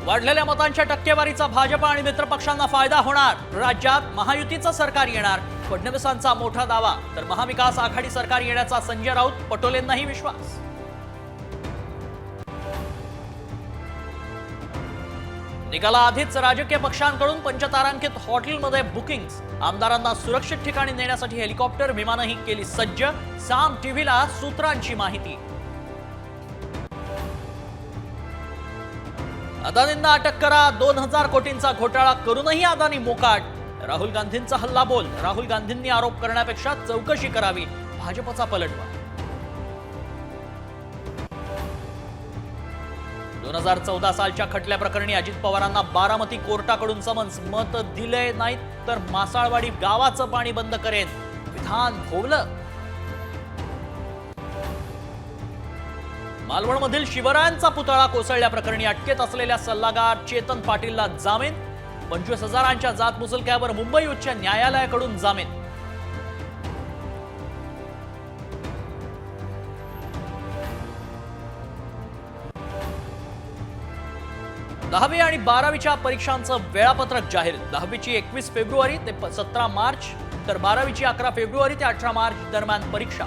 वाढलेल्या मतांच्या टक्केवारीचा भाजप आणि मित्रपक्षांना फायदा होणार. राज्यात महायुतीचं सरकार येणार. फडणवीसांचा मोठा दावा. तर महाविकास आघाडी सरकार येण्याचा संजय राऊत पटोलेंनाही विश्वास. निकालाआधीच राजकीय पक्षांकडून पंचतारांकित हॉटेलमध्ये बुकिंग्स. आमदारांना सुरक्षित ठिकाणी नेण्यासाठी हेलिकॉप्टर विमानही केली सज्ज. साम टीव्हीला सूत्रांची माहिती. अदानींना अटक करा. 2000 कोटींचा घोटाळा करूनही अदानी मोकाट. राहुल गांधींचा हल्लाबोल. राहुल गांधींनी आरोप करण्यापेक्षा चौकशी करावी. भाजपचा पलटवार. 2014 सालच्या खटल्या प्रकरणी अजित पवारांना बारामती कोर्टाकडून समन्स. मत दिले नाहीत तर मासाळवाडी गावाचं पाणी बंद करेन. विधान भोवलं. मालवणमधील शिवरायांचा पुतळा कोसळल्याप्रकरणी अटकेत असलेल्या सल्लागार चेतन पाटीलला जामीन. 25,000च्या जात मुचलक्यावर मुंबई उच्च न्यायालयाकडून जामीन. दहावी आणि 12वीच्या परीक्षांचं वेळापत्रक जाहीर. 10वीची 21 फेब्रुवारी ते 17 मार्च तर 12वीची 11 फेब्रुवारी ते 18 मार्च दरम्यान परीक्षा.